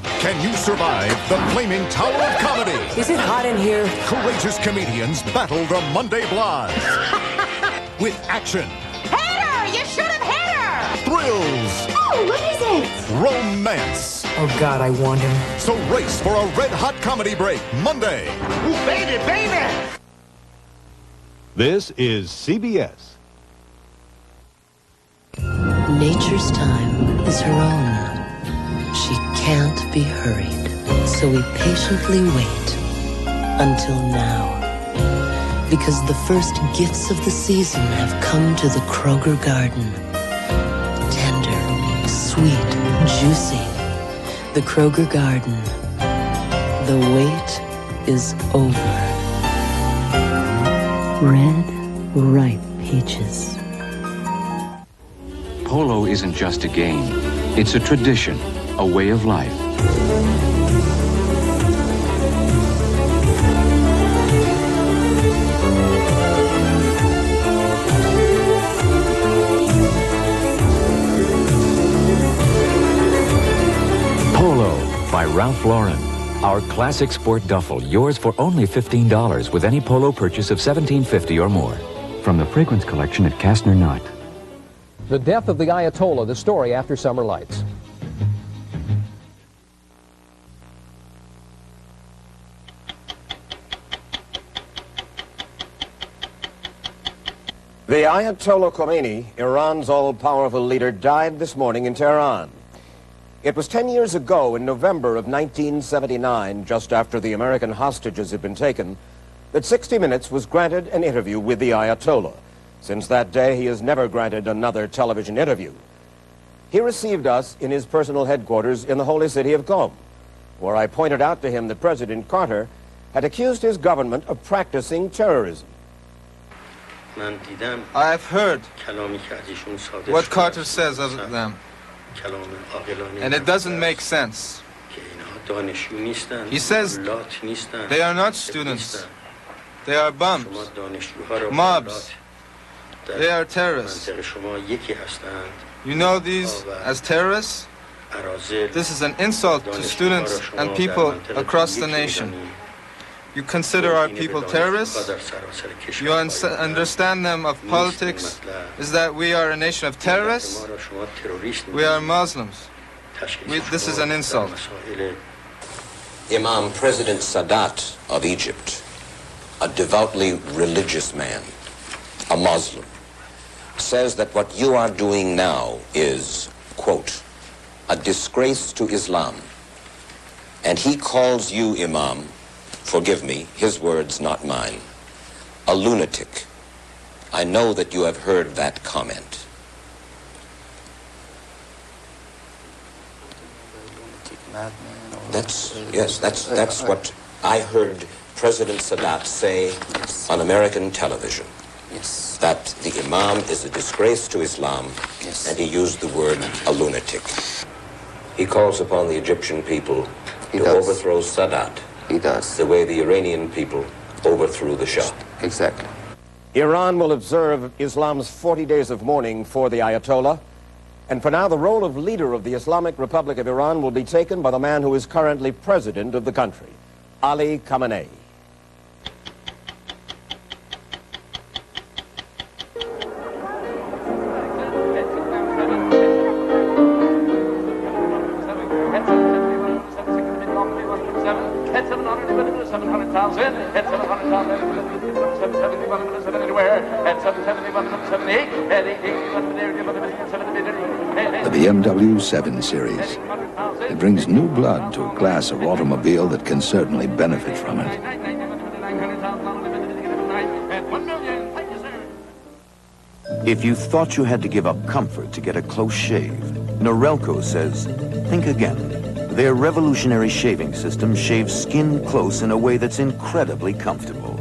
Can you survive the flaming tower of comedy? Is it hot in here? Courageous comedians battle the Monday Blonde. With action. Hit her! You should have hit her! Thrills. Oh, what is it? Romance. Oh, God, I want him. So race for a red-hot comedy break Monday. Ooh, baby, baby! This is CBS. Nature's time is her own. She can't be hurried, so we patiently wait until now. Because the first gifts of the season have come to the Kroger garden. Tender, sweet, juicy. The Kroger garden. The wait is over. Red, ripe peaches. Polo isn't just a game. It's a tradition, a way of life. Polo by Ralph Lauren. Our classic sport duffel, yours for only $15 with any Polo purchase of $17.50 or more. From the fragrance collection at Kastner Knott. The death of the Ayatollah, the story after Summer Lights. The Ayatollah Khomeini, Iran's all-powerful leader, died this morning in Tehran. It was 10 years ago, in November of 1979, just after the American hostages had been taken, that 60 Minutes was granted an interview with the Ayatollah. Since that day, he has never granted another television interview. He received us in his personal headquarters in the holy city of Qom, where I pointed out to him that President Carter had accused his government of practicing terrorism. I've heard what Carter says of them, and it doesn't make sense. He says they are not students, they are bums, mobs, they are terrorists. You know these as terrorists? This is an insult to students and people across the nation. You consider our people terrorists? You understand them of politics? Is that we are a nation of terrorists? We are Muslims. This is an insult. Imam, President Sadat of Egypt, a devoutly religious man, a Muslim, says that what you are doing now is, quote, a disgrace to Islam. And he calls you, Imam, forgive me, his words, not mine, a lunatic. I know that you have heard that comment. That's what I heard President Sadat say on American television. Yes. That the Imam is a disgrace to Islam, Yes. and he used the word a lunatic. He calls upon the Egyptian people to overthrow Sadat. He does. The way the Iranian people overthrew the Shah. Exactly. Iran will observe Islam's 40 days of mourning for the Ayatollah. And for now, the role of leader of the Islamic Republic of Iran will be taken by the man who is currently president of the country, Ali Khamenei. $700,000. The BMW 7 Series. It brings new blood to a class of automobile that can certainly benefit from it. If you thought you had to give up comfort to get a close shave, Norelco says, think again. Their revolutionary shaving system shaves skin close in a way that's incredibly comfortable.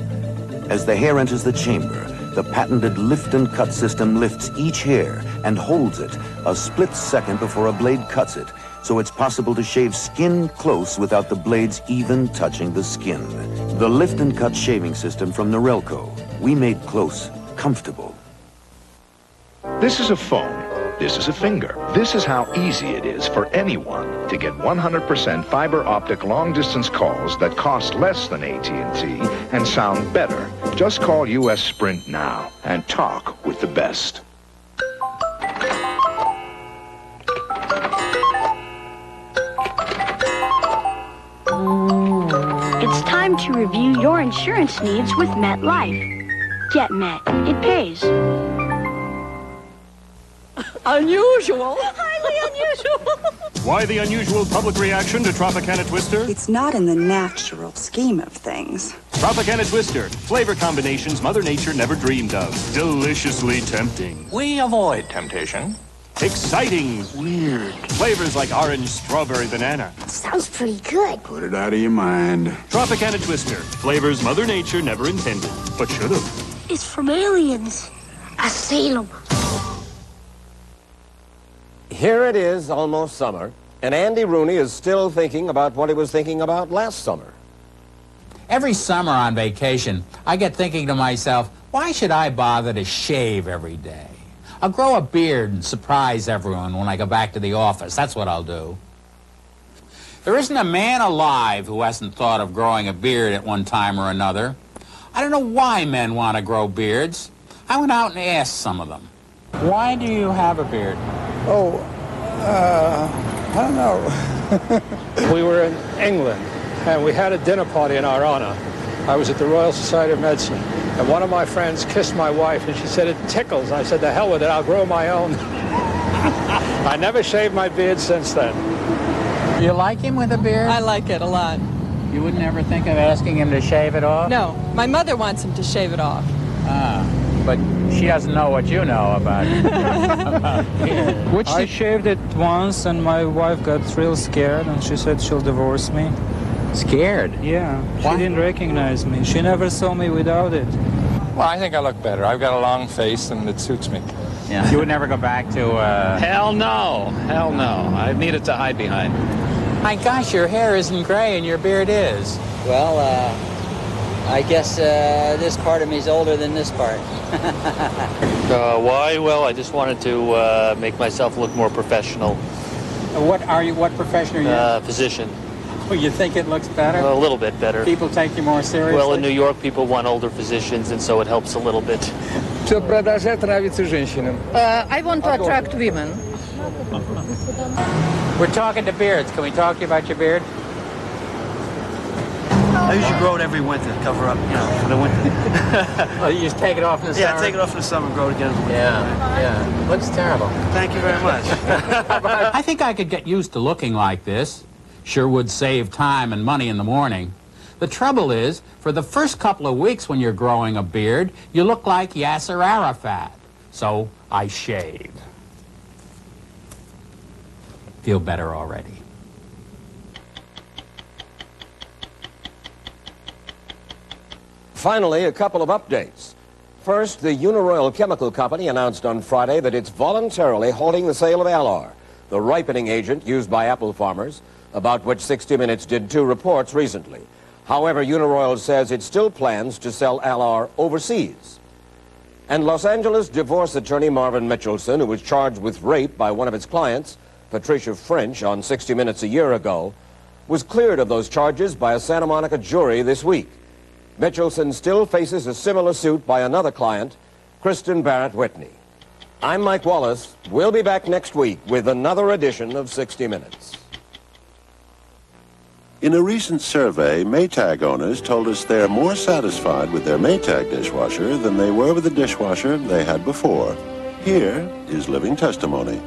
As the hair enters the chamber, the patented lift and cut system lifts each hair and holds it a split second before a blade cuts it, so it's possible to shave skin close without the blades even touching the skin. The lift and cut shaving system from Norelco. We made close comfortable. This is a phone. This is a finger. This is how easy it is for anyone to get 100% fiber optic long-distance calls that cost less than AT&T and sound better. Just call US Sprint now and talk with the best. It's time to review your insurance needs with MetLife. Get Met. It pays. Unusual. Highly unusual. Why the unusual public reaction to Tropicana Twister? It's not in the natural scheme of things. Tropicana Twister. Flavor combinations Mother Nature never dreamed of. Deliciously tempting. We avoid temptation. Exciting. Weird. Flavors like orange, strawberry, banana. Sounds pretty good. Put it out of your mind. Tropicana Twister. Flavors Mother Nature never intended, but should have. It's from aliens. Asylum. Here it is, almost summer, and Andy Rooney is still thinking about what he was thinking about last summer. Every summer on vacation, I get thinking to myself, why should I bother to shave every day? I'll grow a beard and surprise everyone when I go back to the office. That's what I'll do. There isn't a man alive who hasn't thought of growing a beard at one time or another. I don't know why men want to grow beards. I went out and asked some of them. Why do you have a beard? Oh, I don't know. We were in England, and we had a dinner party in our honor. I was at the Royal Society of Medicine, and one of my friends kissed my wife, and she said, it tickles. I said, the hell with it, I'll grow my own. I never shaved my beard since then. You like him with a beard? I like it a lot. You wouldn't ever think of asking him to shave it off? No, my mother wants him to shave it off. But she doesn't know what you know about it. I shaved it once, and my wife got real scared, and she said she'll divorce me. Scared? Yeah. Why? She didn't recognize me. She never saw me without it. Well, I think I look better. I've got a long face, and it suits me. Yeah. You would never go back to, Hell no. Hell no. I needed to hide behind. My gosh, your hair isn't gray and your beard is. Well, I guess this part of me is older than this part. Why? Well, I just wanted to make myself look more professional. What are you? What profession are you? Physician. Oh, you think it looks better? A little bit better. People take you more seriously? Well, in New York, people want older physicians, and so it helps a little bit. I want to attract women. We're talking to beards. Can we talk to you about your beard? I usually grow it every winter, cover up, for the winter. Oh, you just take it off in the summer? Yeah, take it off in the summer and grow it again in the winter. Yeah. Looks terrible. Thank you very much. I think I could get used to looking like this. Sure would save time and money in the morning. The trouble is, for the first couple of weeks when you're growing a beard, you look like Yasser Arafat. So I shave. Feel better already. Finally, a couple of updates. First, the Uniroyal Chemical Company announced on Friday that it's voluntarily halting the sale of Alar, the ripening agent used by apple farmers, about which 60 Minutes did 2 reports recently. However, Uniroyal says it still plans to sell Alar overseas. And Los Angeles divorce attorney Marvin Mitchelson, who was charged with rape by one of its clients, Patricia French, on 60 Minutes a year ago, was cleared of those charges by a Santa Monica jury this week. Mitchelson still faces a similar suit by another client, Kristen Barrett Whitney. I'm Mike Wallace. We'll be back next week with another edition of 60 Minutes. In a recent survey, Maytag owners told us they're more satisfied with their Maytag dishwasher than they were with the dishwasher they had before. Here is living testimony.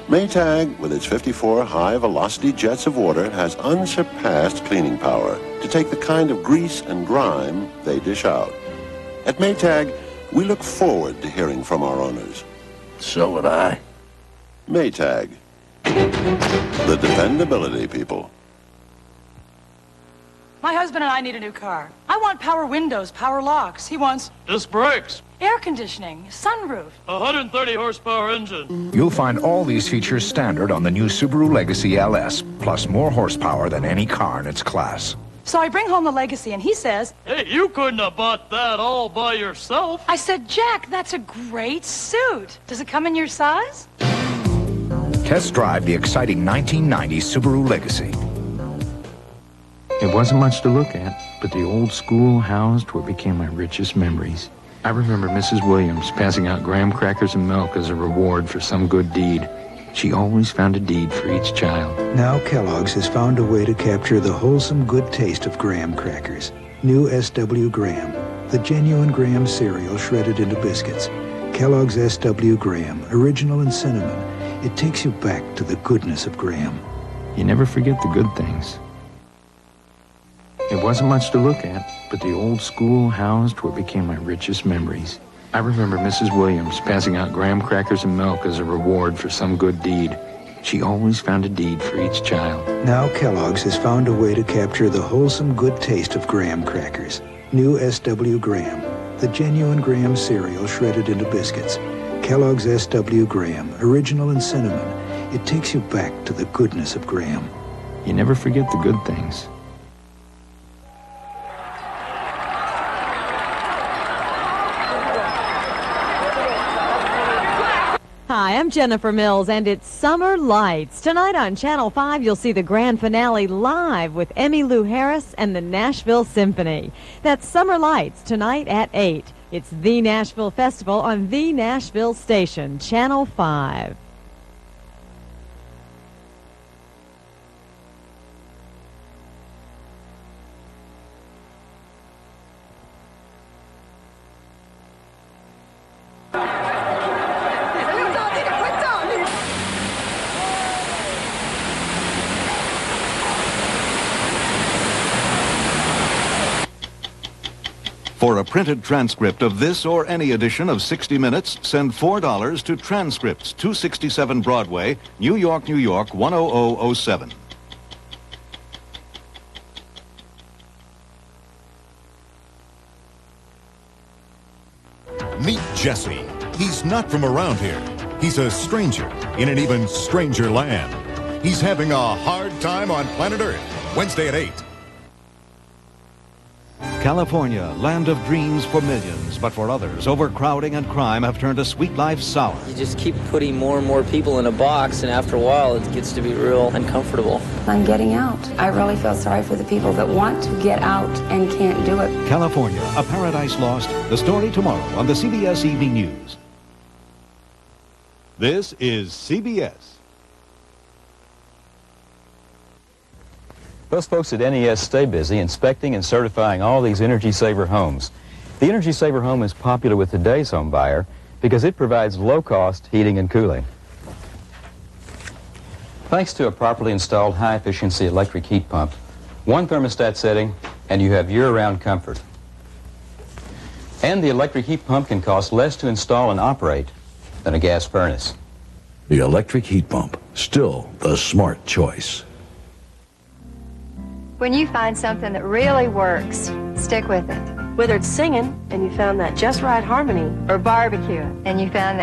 Maytag, with its 54 high-velocity jets of water, has unsurpassed cleaning power to take the kind of grease and grime they dish out. At Maytag, we look forward to hearing from our owners. So would I. Maytag. The dependability people. My husband and I need a new car. I want power windows, power locks. He wants Disc brakes. air conditioning, sunroof. 130 horsepower engine. You'll find all these features standard on the new Subaru Legacy LS, plus more horsepower than any car in its class. So I bring home the Legacy and he says, Hey, you couldn't have bought that all by yourself. I said, Jack, that's a great suit. Does it come in your size? Test drive the exciting 1990 Subaru Legacy. It wasn't much to look at, but the old school housed what became my richest memories. I remember Mrs. Williams passing out graham crackers and milk as a reward for some good deed. She always found a deed for each child. Now Kellogg's has found a way to capture the wholesome good taste of graham crackers. New SW Graham, the genuine graham cereal shredded into biscuits. Kellogg's SW Graham, original and cinnamon. It takes you back to the goodness of graham. You never forget the good things. It wasn't much to look at, but the old school housed what became my richest memories. I remember Mrs. Williams passing out graham crackers and milk as a reward for some good deed. She always found a deed for each child. Now Kellogg's has found a way to capture the wholesome good taste of graham crackers. New SW Graham, the genuine graham cereal shredded into biscuits. Kellogg's SW Graham, original and cinnamon. It takes you back to the goodness of graham. You never forget the good things. Hi, I'm Jennifer Mills, and it's Summer Lights. Tonight on Channel 5, you'll see the grand finale live with Emmylou Harris and the Nashville Symphony. That's Summer Lights, tonight at 8. It's the Nashville Festival on the Nashville Station, Channel 5. For a printed transcript of this or any edition of 60 Minutes, send $4 to Transcripts, 267 Broadway, New York, New York, 10007. Meet Jesse. He's not from around here. He's a stranger in an even stranger land. He's having a hard time on planet Earth. Wednesday at 8. California, land of dreams for millions, but for others, overcrowding and crime have turned a sweet life sour. You just keep putting more and more people in a box, and after a while, it gets to be real uncomfortable. I'm getting out. I really feel sorry for the people that want to get out and can't do it. California, a paradise lost. The story tomorrow on the CBS Evening News. This is CBS. Those folks at NES stay busy inspecting and certifying all these Energy Saver homes. The Energy Saver home is popular with today's home buyer because it provides low-cost heating and cooling. Thanks to a properly installed high-efficiency electric heat pump, one thermostat setting, and you have year-round comfort. And the electric heat pump can cost less to install and operate than a gas furnace. The electric heat pump, still the smart choice. When you find something that really works, stick with it. Whether it's singing and you found that just right harmony, or barbecuing and you found that